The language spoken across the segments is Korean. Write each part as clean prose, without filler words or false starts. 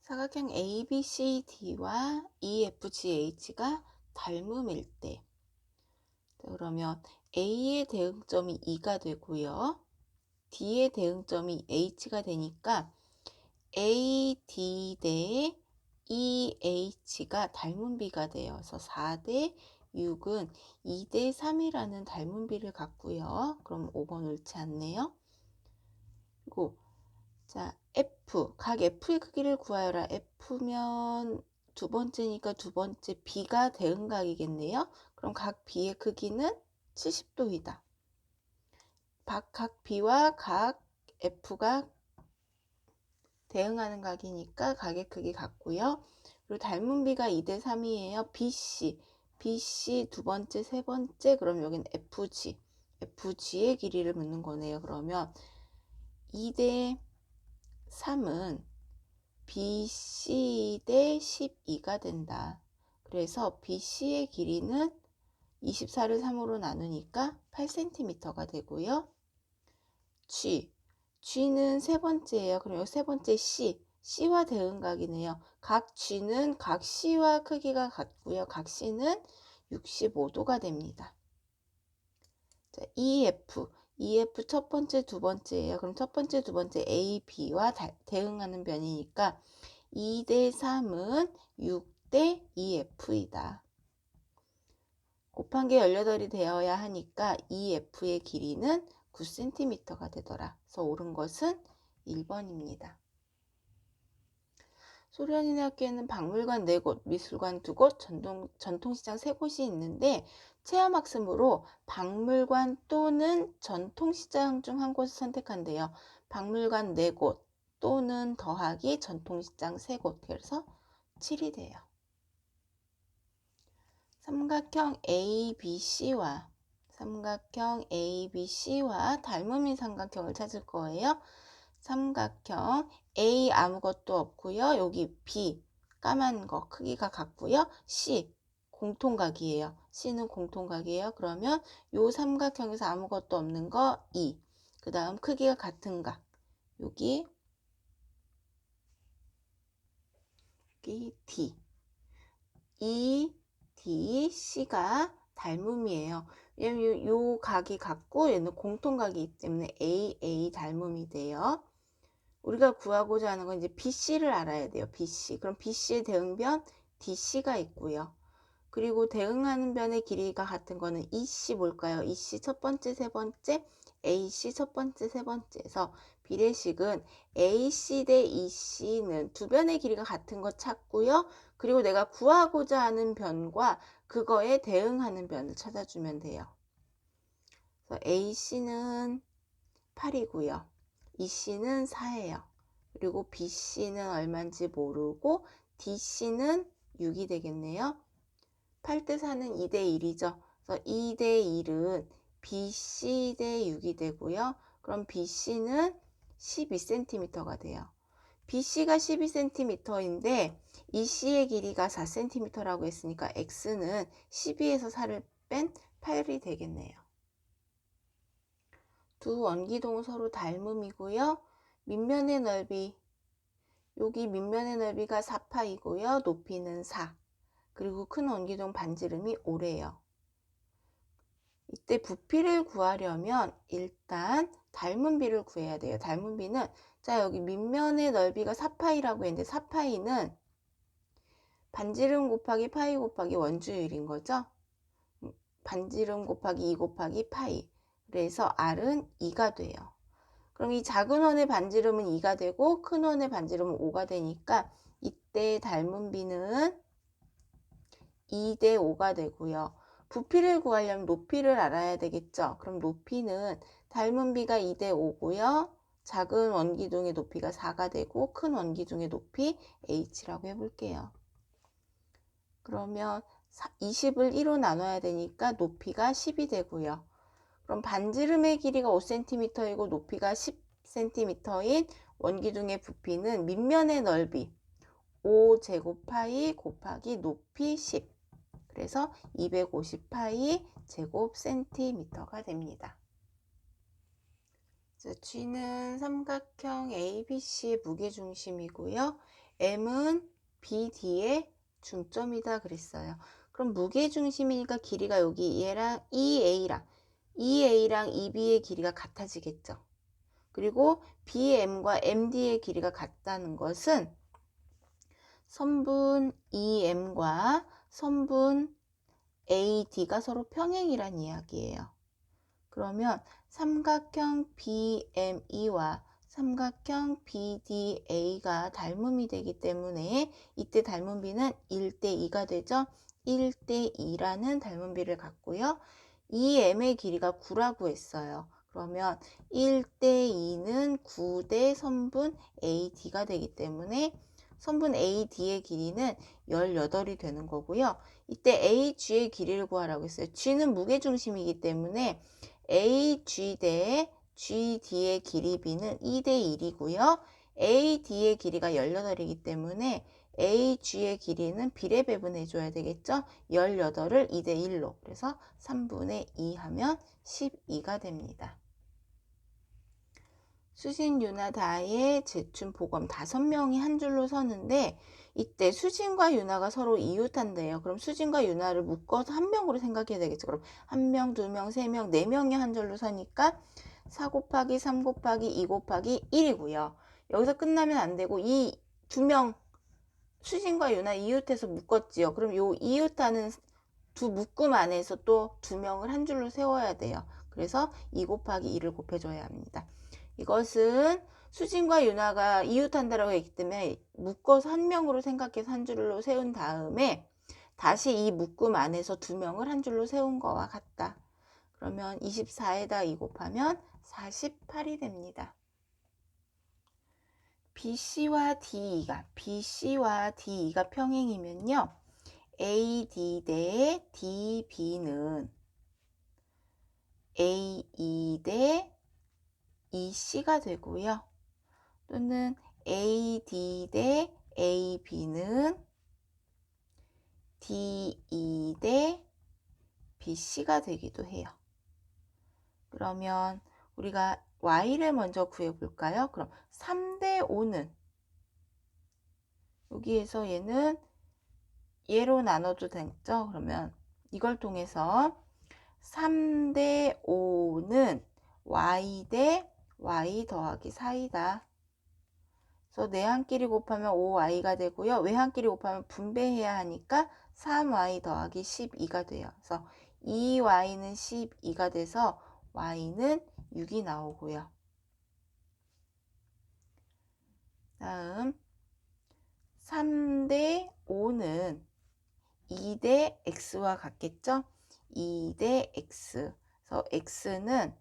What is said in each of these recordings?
사각형 ABCD와 EFGH가 닮음일 때, 그러면 A의 대응점이 2가 되고요. D의 대응점이 H가 되니까 AD 대 EH가 닮음비가 돼요. 그래서 4대 6은 2대 3이라는 닮음비를 갖고요. 그럼 5번 옳지 않네요. 그리고 자, F, 각 F의 크기를 구하여라. F면 두 번째니까 두 번째 B가 대응각이겠네요. 그럼 각 B의 크기는 70도이다. 각 B와 각 F가 대응하는 각이니까 각의 크기 같고요. 그리고 닮은 B가 2대 3이에요. BC 두 번째, 세 번째, 그럼 여기는 FG의 길이를 묻는 거네요. 그러면 2대 3은 BC 대 12가 된다. 그래서 BC의 길이는 24를 3으로 나누니까 8cm가 되고요. G는 세 번째예요. 그럼 여기 세 번째 C와 대응각이네요. 각 G는 각 C와 크기가 같고요. 각 C는 65도가 됩니다. 자, EF 첫 번째, 두 번째예요. 그럼 첫 번째, 두 번째 A, B와 대응하는 변이니까 2대 3은 6대 EF이다. 곱한 게 18이 되어야 하니까 EF의 길이는 9cm가 되더라. 그래서 옳은 것은 1번입니다. 소련이네 학교에는 박물관 4곳, 미술관 2곳, 전통시장 3곳이 있는데 체험학습으로 박물관 또는 전통시장 중 한 곳을 선택한대요. 박물관 4곳 또는 더하기 전통시장 3곳, 그래서 7이 돼요. 삼각형 ABC와 닮음인 삼각형을 찾을 거예요. 삼각형 A 아무것도 없고요. 여기 B 까만 거 크기가 같고요. C 공통각이에요. C는 공통각이에요. 그러면 요 삼각형에서 아무것도 없는 거 E. 그 다음 크기가 같은 각. 여기 D. E, D, C가 닮음이에요. 왜냐면 요 각이 같고 얘는 공통각이기 때문에 A 닮음이 돼요. 우리가 구하고자 하는 건 이제 BC를 알아야 돼요. BC. 그럼 BC의 대응변 DC가 있고요. 그리고 대응하는 변의 길이가 같은 거는 EC 뭘까요? EC 첫 번째, 세 번째, AC 첫 번째, 세 번째에서 비례식은 AC 대 EC는 두 변의 길이가 같은 거 찾고요. 그리고 내가 구하고자 하는 변과 그거에 대응하는 변을 찾아주면 돼요. 그래서 AC는 8이고요. EC는 4예요. 그리고 BC는 얼마인지 모르고 DC는 6이 되겠네요. 8대 4는 2대 1이죠. 그래서 2대 1은 BC 대 6이 되고요. 그럼 BC는 12cm가 돼요. BC가 12cm인데 EC의 길이가 4cm라고 했으니까 X는 12에서 4를 뺀 8이 되겠네요. 두 원기둥은 서로 닮음이고요. 밑면의 넓이, 여기 밑면의 넓이가 4파이고요. 높이는 4. 그리고 큰 원기둥 반지름이 5래요. 이때 부피를 구하려면 일단 닮은 비를 구해야 돼요. 닮은 비는 자 여기 밑면의 넓이가 4파이라고 했는데 4파이는 반지름 곱하기 파이 곱하기 원주율인 거죠. 반지름 곱하기 2 곱하기 파이. 그래서 R은 2가 돼요. 그럼 이 작은 원의 반지름은 2가 되고 큰 원의 반지름은 5가 되니까 이때 닮은 비는 2대 5가 되고요. 부피를 구하려면 높이를 알아야 되겠죠. 그럼 높이는 닮은 비가 2대 5고요. 작은 원기둥의 높이가 4가 되고 큰 원기둥의 높이 h라고 해볼게요. 그러면 20을 1로 나눠야 되니까 높이가 10이 되고요. 그럼 반지름의 길이가 5cm이고 높이가 10cm인 원기둥의 부피는 밑면의 넓이 5제곱파이 곱하기 높이 10. 그래서 250파이 제곱 센티미터가 됩니다. G는 삼각형 ABC 무게중심이고요. M은 BD의 중점이다 그랬어요. 그럼 무게중심이니까 길이가 여기 얘랑 EA랑 EB의 길이가 같아지겠죠. 그리고 BM과 MD의 길이가 같다는 것은 선분 EM과 선분 AD가 서로 평행이란 이야기예요. 그러면 삼각형 BME와 삼각형 BDA가 닮음이 되기 때문에 이때 닮음비는 1대2가 되죠. 1대2라는 닮음비를 갖고요. EM의 길이가 9라고 했어요. 그러면 1대2는 9대 선분 AD가 되기 때문에 선분 AD의 길이는 18이 되는 거고요. 이때 AG의 길이를 구하라고 했어요. G는 무게중심이기 때문에 AG 대 GD의 길이 B는 2대1이고요. AD의 길이가 18이기 때문에 AG의 길이는 B를 배분해줘야 되겠죠. 18을 2대1로. 그래서 3분의 2 하면 12가 됩니다. 수진, 유나, 다혜, 재춘, 보검 5명이 한 줄로 서는데 이때 수진과 유나가 서로 이웃한대요. 그럼 수진과 유나를 묶어서 한 명으로 생각해야 되겠죠. 그럼 1명, 2명, 3명, 4명이 한 줄로 서니까 4 곱하기 3 곱하기 2 곱하기 1이고요. 여기서 끝나면 안 되고 이 2명 수진과 유나 이웃해서 묶었지요. 그럼 요 이웃하는 두 묶음 안에서 또 2명을 한 줄로 세워야 돼요. 그래서 2 곱하기 2를 곱해줘야 합니다. 이것은 수진과 유나가 이웃한다라고 했기 때문에 묶어서 한 명으로 생각해서 한 줄로 세운 다음에 다시 이 묶음 안에서 2명을 한 줄로 세운 거와 같다. 그러면 24에다 2 곱하면 48이 됩니다. BC와 DE가 평행이면요. AD 대 DB는 AE 대 EC가 되고요. 또는 AD 대 AB는 DE 대 BC가 되기도 해요. 그러면 우리가 Y를 먼저 구해볼까요? 그럼 3대 5는 여기에서 얘는 얘로 나눠도 되죠? 그러면 이걸 통해서 3대 5는 Y 대 Y 더하기 4이다. 그래서 내한끼리 곱하면 5y가 되고요. 외한끼리 곱하면 분배해야 하니까 3y 더하기 12가 돼요. 그래서 2y는 12가 돼서 y는 6이 나오고요. 다음 3대 5는 2대 x와 같겠죠? 2대 x. 그래서 x는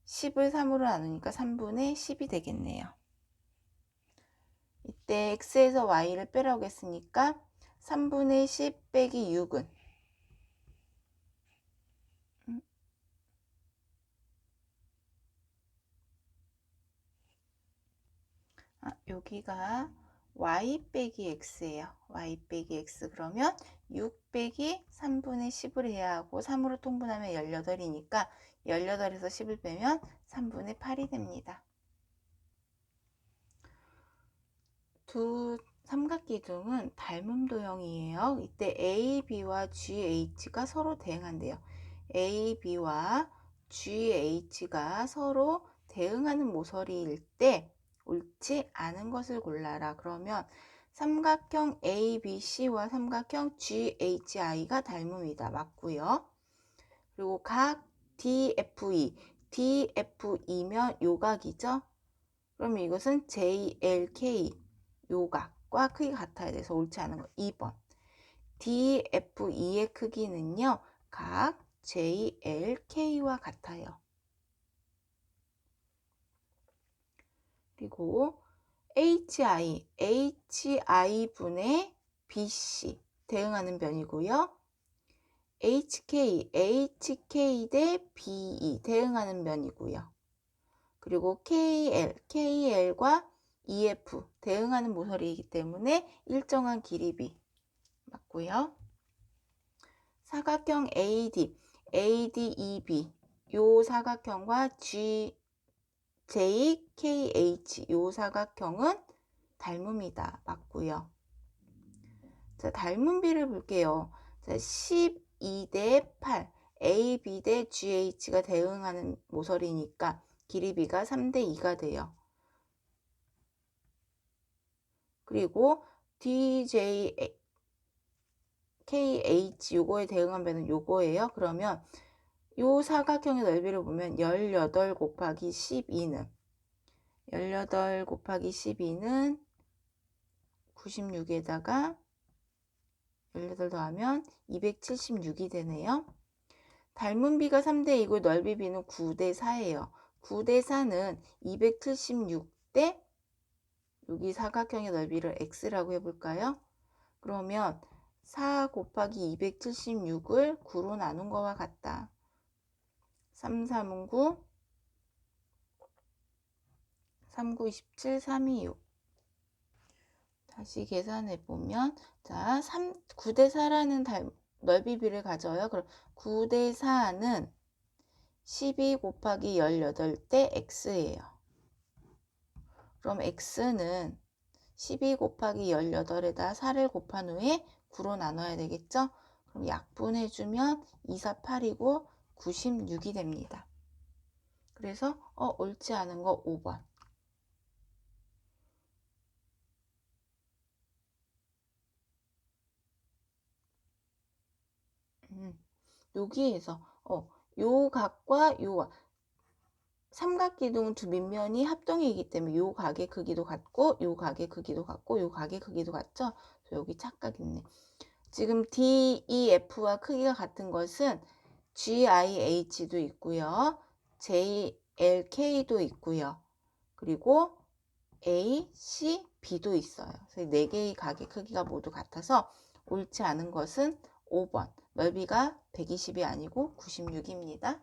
10을 3으로 나누니까 3분의 10이 되겠네요. 이때 x에서 y를 빼라고 했으니까 3분의 10 빼기 6은 여기가 y 빼기 x예요. y 빼기 x 그러면 6 빼기 3분의 10을 해야 하고 3으로 통분하면 18이니까 18에서 10을 빼면 3분의 8이 됩니다. 두 삼각기둥은 닮음 도형이에요. 이때 AB와 GH가 서로 대응한대요. AB와 GH가 서로 대응하는 모서리일 때 옳지 않은 것을 골라라. 그러면 삼각형 ABC와 삼각형 GHI가 닮음이다. 맞고요. 그리고 각 DFE면 요각이죠. 그럼 이것은 JLK 요각과 크기가 같아야 돼서 옳지 않은 거 2번. DFE의 크기는요. 각 JLK와 같아요. 그리고 HI분의 BC 대응하는 변이고요. HK 대 BE 대응하는 변이고요. 그리고 KL과 EF 대응하는 모서리이기 때문에 일정한 길이 B 맞고요. 사각형 ADEB 요 사각형과 JKH 요 사각형은 닮음이다. 맞고요. 자, 닮음비를 볼게요. 자, 12대 8. A, B 대 GH가 대응하는 모서리니까 길이 B가 3대 2가 돼요. 그리고 DJ, KH 요거에 대응한 배는 요거예요. 그러면 요 사각형의 넓이를 보면 18 곱하기 12는 18 곱하기 12는 96에다가 18 더하면 276이 되네요. 닮은 B가 3대 2고 넓이 B는 9대 4예요. 9대 4는 276대 여기 사각형의 넓이를 x라고 해볼까요? 그러면 4 곱하기 276을 9로 나눈 거와 같다. 3, 3은 9, 3, 9, 27, 3, 2, 6. 다시 계산해 보면 자, 9대 4라는 넓이 B를 가져요. 그럼 9대 4는 12 곱하기 18대 x예요. 그럼 x는 12 곱하기 18에다 4를 곱한 후에 9로 나눠야 되겠죠? 그럼 약분해주면 2, 4, 8이고 96이 됩니다. 그래서 옳지 않은 거 5번. 여기에서 요 각과 요 삼각기둥은 두 밑면이 합동이기 때문에 요 각의 크기도 같고 요 각의 크기도 같고 요 각의 크기도 같죠? 여기 착각 있네. 지금 DEF와 크기가 같은 것은 GIH도 있고요. JLK도 있고요. 그리고 ACB도 있어요. 그래서 4개의 각의 크기가 모두 같아서 옳지 않은 것은 5번. 넓이가 120이 아니고 96입니다.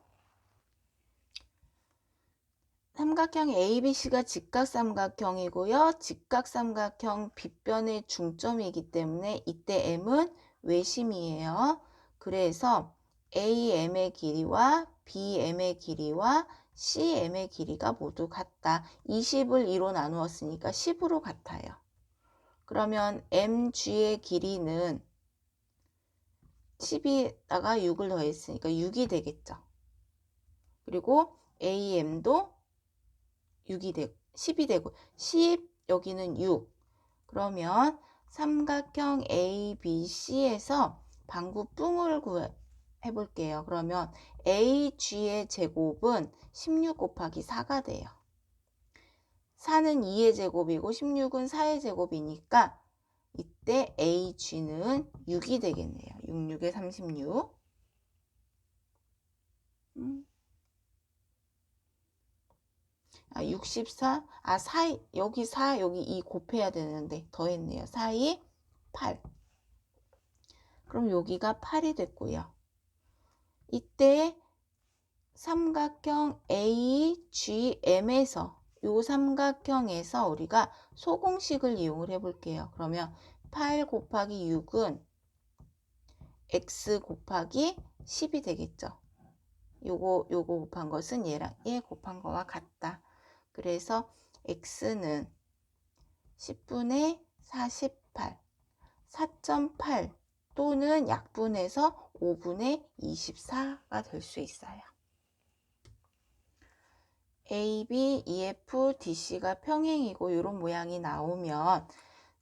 삼각형 ABC가 직각삼각형이고요. 직각삼각형 빗변의 중점이기 때문에 이때 M은 외심이에요. 그래서 AM의 길이와 BM의 길이와 CM의 길이가 모두 같다. 20을 2로 나누었으니까 10으로 같아요. 그러면 MG의 길이는 10에다가 6을 더했으니까 6이 되겠죠. 그리고 AM도 6이 되고 10이 되고 10 여기는 6. 그러면 삼각형 ABC에서 방구뿡을 해볼게요. 그러면 AG의 제곱은 16 곱하기 4가 돼요. 4는 2의 제곱이고 16은 4의 제곱이니까 이때 AG는 6이 되겠네요. 6, 6에 36. 64, 4, 여기 4, 여기 2 곱해야 되는데 더했네요. 4, 2, 8. 그럼 여기가 8이 됐고요. 이때 삼각형 AGM에서 이 삼각형에서 우리가 소공식을 이용을 해볼게요. 그러면 8 곱하기 6은 x 곱하기 10이 되겠죠. 요거 곱한 것은 얘랑 얘 곱한 거와 같다. 그래서 x는 10분의 48, 4.8 또는 약분해서 5분의 24가 될 수 있어요. AB, EF, DC가 평행이고 이런 모양이 나오면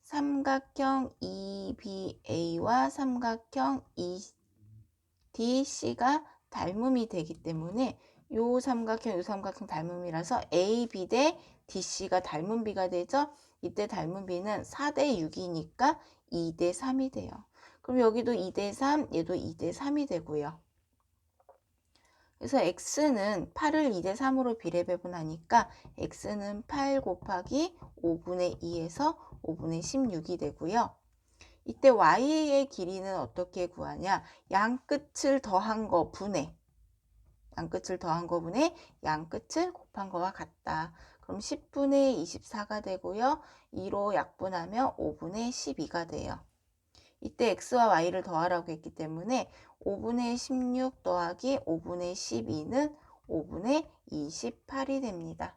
삼각형 EBA와 삼각형 EDC가 닮음이 되기 때문에 요 삼각형 닮음이라서 AB 대 DC가 닮은 비가 되죠. 이때 닮은 비는 4대 6이니까 2대 3이 돼요. 그럼 여기도 2대 3, 얘도 2대 3이 되고요. 그래서 x는 8을 2대 3으로 비례배분하니까 x는 8 곱하기 5분의 2에서 5분의 16이 되고요. 이때 y의 길이는 어떻게 구하냐? 양끝을 더한 거 분의 양끝을 더한 거 분의 양끝을 곱한 거와 같다. 그럼 10분의 24가 되고요. 2로 약분하면 5분의 12가 돼요. 이때 x와 y를 더하라고 했기 때문에 5분의 16 더하기 5분의 12는 5분의 28이 됩니다.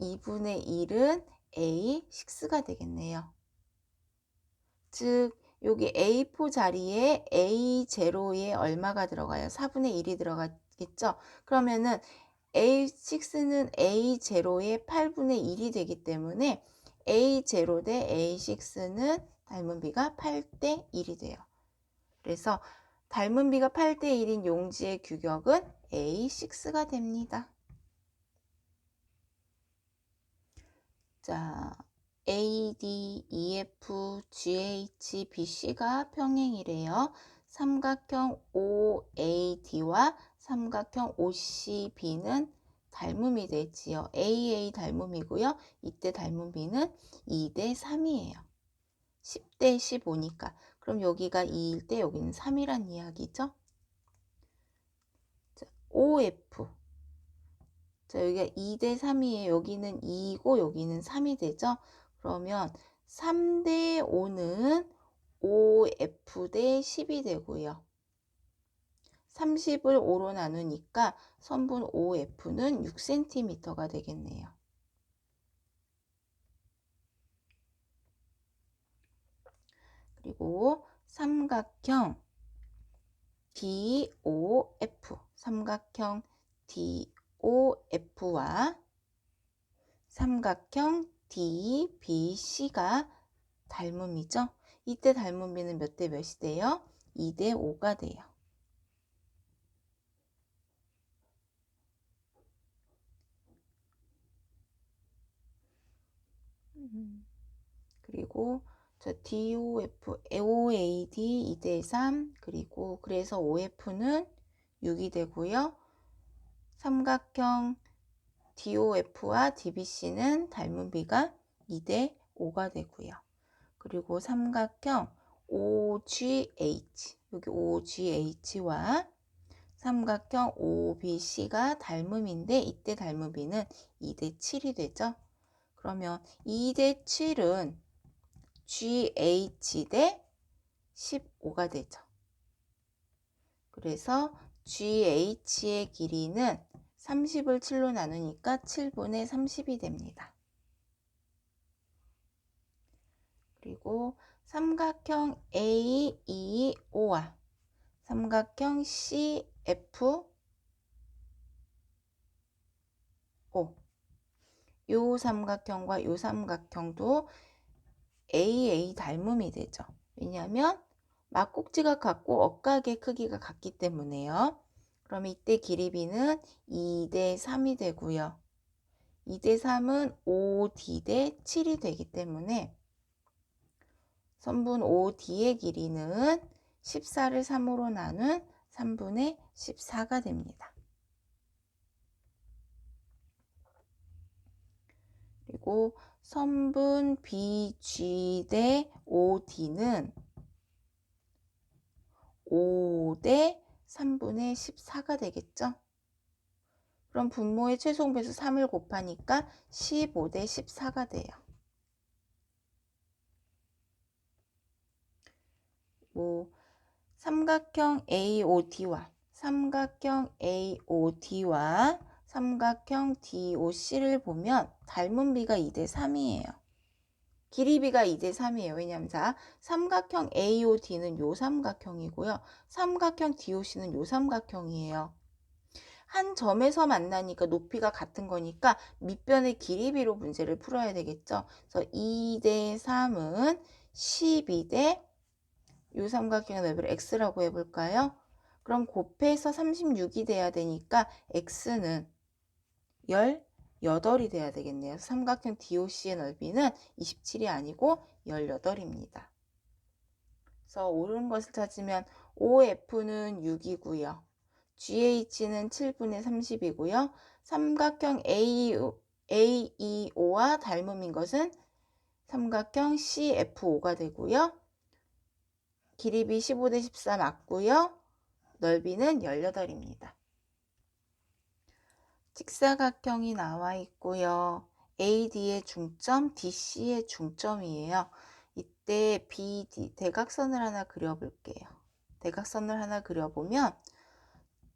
2분의 1은 A6가 되겠네요. 즉 여기 A4 자리에 A0에 얼마가 들어가요? 4분의 1이 들어가겠죠? 그러면은 A6는 A0의 8분의 1이 되기 때문에 A0 대 A6는 닮은 비가 8대 1이 돼요. 그래서 닮은 비가 8대 1인 용지의 규격은 A6가 됩니다. 자, AD, EF, GH, BC가 평행이래요. 삼각형 OAD와 삼각형 OCB는 닮음이 되지요. AA 닮음이고요. 이때 닮음비는 2대 3이에요. 10대 15니까. 그럼 여기가 2일 때 여기는 3이란 이야기죠. 자, OF. 자, 여기가 2대 3이에요. 여기는 2이고 여기는 3이 되죠. 그러면 3대 5는 OF 대 10이 되고요. 30을 5로 나누니까 선분 OF는 6cm가 되겠네요. 그리고 삼각형 DOF, 삼각형 DOF와 삼각형 DBC가 닮음이죠. 이때 닮음비는 몇 대 몇이 돼요? 2대 5가 돼요. 그리고 저 DOF, OAD 2대 3, 그리고 그래서 OF는 6이 되고요. 삼각형 DOF와 DBC는 닮음비가 2대 5가 되고요. 그리고 삼각형 OGH, 여기 OGH와 삼각형 OBC가 닮음인데 이때 닮음비는 2대 7이 되죠. 그러면 2대 7은 GH 대 15가 되죠. 그래서 GH의 길이는 30을 7로 나누니까 7분의 30이 됩니다. 그리고 삼각형 AEO와 삼각형 CFO, 요 삼각형과 요 삼각형도 AA 닮음이 되죠. 왜냐하면 막꼭지가 같고 억각의 크기가 같기 때문에요. 그럼 이때 길이비는 2대 3이 되고요. 2대 3은 5D 대 7이 되기 때문에 선분 OD의 길이는 14를 3으로 나눈 3분의 14가 됩니다. 그리고 선분 BG 대 OD는 5 대 3분의 14가 되겠죠. 그럼 분모의 최소배수 3을 곱하니까 15 대 14가 돼요. 삼각형 AOD와 삼각형 AOD와 삼각형 DOC를 보면 닮음비가 2대 3이에요. 길이비가 2대 3이에요. 왜냐하면 자, 삼각형 AOD는 요 삼각형이고요. 삼각형 DOC는 요 삼각형이에요. 한 점에서 만나니까 높이가 같은 거니까 밑변의 길이비로 문제를 풀어야 되겠죠. 그래서 2대 3은 12대 요 삼각형의 넓이를 x라고 해볼까요? 그럼 곱해서 36이 돼야 되니까 x는 18이 돼야 되겠네요. 삼각형 DOC의 넓이는 27이 아니고 18입니다. 그래서 옳은 것을 찾으면 OF는 6이고요. GH는 7분의 30이고요. 삼각형 AEO와 닮음인 것은 삼각형 CFO가 되고요. 길이비 15 대 14 맞고요. 넓이는 18입니다. 직사각형이 나와 있고요. AD의 중점, DC의 중점이에요. 이때 BD, 대각선을 하나 그려볼게요. 대각선을 하나 그려보면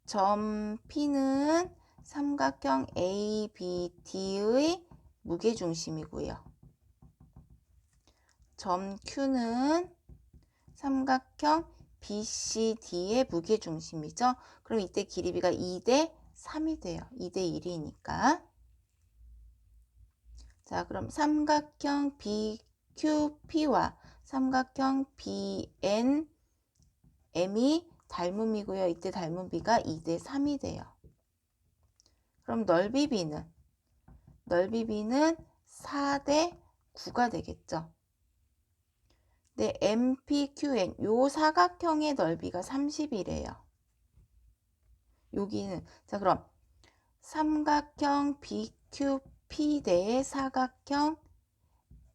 점 P는 삼각형 ABD의 무게중심이고요. 점 Q는 삼각형 BCD의 무게중심이죠. 그럼 이때 길이비가 2대 3이 돼요. 2대 1이니까. 자, 그럼 삼각형 BQP와 삼각형 BNM이 닮음이고요. 이때 닮음비가 2대 3이 돼요. 그럼 넓이비는 4대 9가 되겠죠. 네, MPQN 요 사각형의 넓이가 30이래요. 여기는 자, 그럼 삼각형 BQP 대 사각형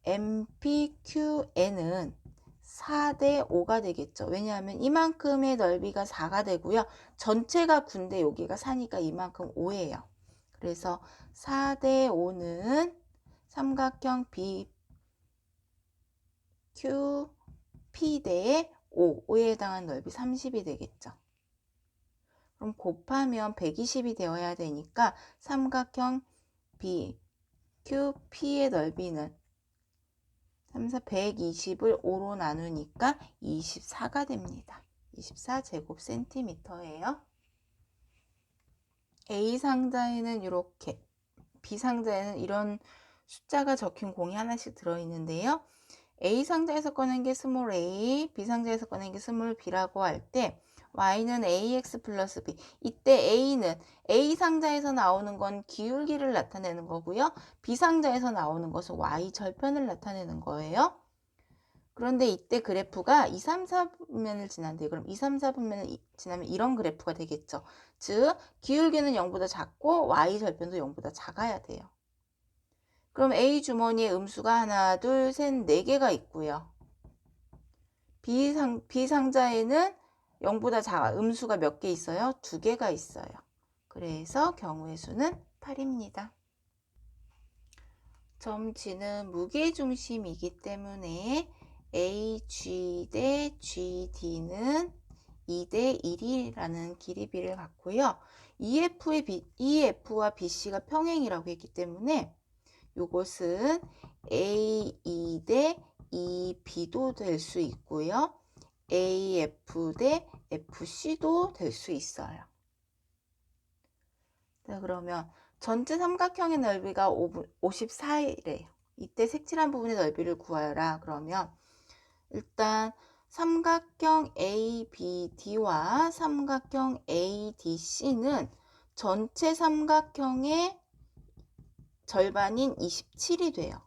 MPQN은 4대 5가 되겠죠. 왜냐하면 이만큼의 넓이가 4가 되고요. 전체가 9인데 여기가 4니까 이만큼 5예요. 그래서 4대 5는 삼각형 BQP 대 5에 해당한 넓이 30이 되겠죠. 그럼 곱하면 120이 되어야 되니까 삼각형 BQP의 넓이는 3, 4, 120을 5로 나누니까 24가 됩니다. 24제곱센티미터예요. A 상자에는 이렇게, B 상자에는 이런 숫자가 적힌 공이 하나씩 들어있는데요. A 상자에서 꺼낸 게 스몰 a, B 상자에서 꺼낸 게 스몰 b라고 할 때 y는 ax 플러스 b. 이때 a는 A 상자에서 나오는 건 기울기를 나타내는 거고요. B 상자에서 나오는 것은 y 절편을 나타내는 거예요. 그런데 이때 그래프가 2, 3, 4분면을 지난대요. 그럼 2, 3, 4분면을 지나면 이런 그래프가 되겠죠. 즉 기울기는 0보다 작고 y 절편도 0보다 작아야 돼요. 그럼 A 주머니에 음수가 하나, 둘, 셋, 4개가 있고요. B 상자에는 0보다 작아 음수가 몇 개 있어요? 2개가 있어요. 그래서 경우의 수는 8입니다. 점 G는 무게중심이기 때문에 AG 대 GD는 2대 1이라는 길이비를 갖고요. EF와 BC가 평행이라고 했기 때문에 요것은 AE 대 EB도 될 수 있고요. AF 대 FC도 될 수 있어요. 자, 그러면 전체 삼각형의 넓이가 54이래요. 이때 색칠한 부분의 넓이를 구하라. 그러면 일단 삼각형 ABD와 삼각형 ADC는 전체 삼각형의 절반인 27이 돼요.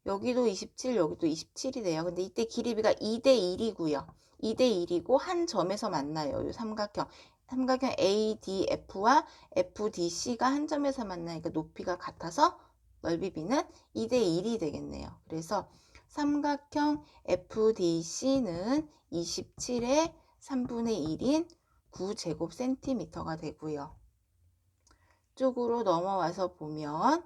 여기도 27, 여기도 27이 돼요. 근데 이때 길이비가 2대 1이고요. 2대 1이고 한 점에서 만나요. 이 삼각형 ADF와 FDC가 한 점에서 만나니까 높이가 같아서 넓이비는 2대 1이 되겠네요. 그래서 삼각형 FDC는 27의 3분의 1인 9제곱센티미터가 되고요. 쪽으로 넘어와서 보면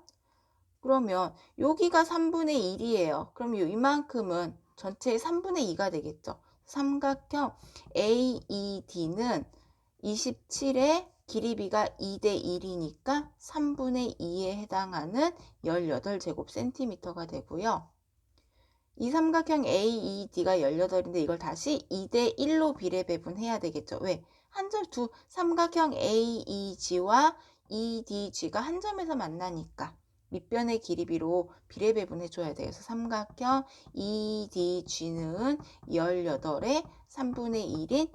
그러면 여기가 3분의 1이에요. 그럼 이만큼은 전체의 3분의 2가 되겠죠. 삼각형 AED는 27의 길이비가 2대 1이니까 3분의 2에 해당하는 18제곱센티미터가 되고요. 이 삼각형 AED가 18인데 이걸 다시 2대 1로 비례 배분해야 되겠죠. 왜? 삼각형 AEG와 EDG가 한 점에서 만나니까 밑변의 길이비로 비례 배분해 줘야 돼요. 그래서 삼각형 EDG는 18의 3분의 1인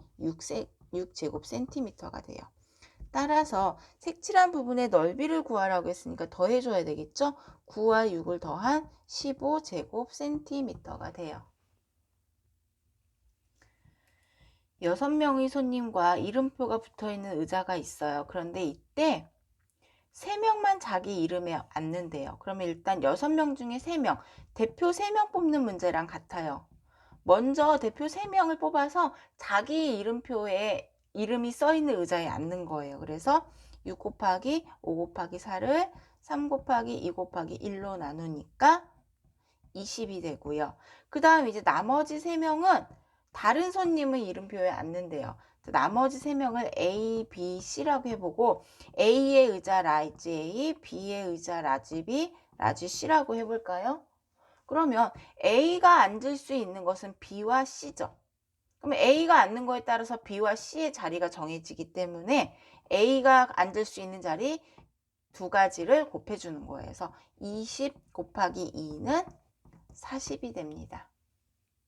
6제곱센티미터가 돼요. 따라서 색칠한 부분의 넓이를 구하라고 했으니까 더해줘야 되겠죠? 9와 6을 더한 15제곱센티미터가 돼요. 6명의 손님과 이름표가 붙어있는 의자가 있어요. 그런데 이때 3명만 자기 이름에 앉는데요. 그러면 일단 6명 중에 3명, 대표 3명 뽑는 문제랑 같아요. 먼저 대표 3명을 뽑아서 자기 이름표에 이름이 써있는 의자에 앉는 거예요. 그래서 6 곱하기 5 곱하기 4를 3 곱하기 2 곱하기 1로 나누니까 20이 되고요. 그 다음 이제 나머지 3명은 다른 손님의 이름표에 앉는데요. 나머지 3명을 A, B, C라고 해보고 A의 의자 라지 A, B의 의자 라지 B, 라지 C라고 해볼까요? 그러면 A가 앉을 수 있는 것은 B와 C죠. 그러면 A가 앉는 거에 따라서 B와 C의 자리가 정해지기 때문에 A가 앉을 수 있는 자리 두 가지를 곱해주는 거예요. 그래서 20 곱하기 2는 40이 됩니다.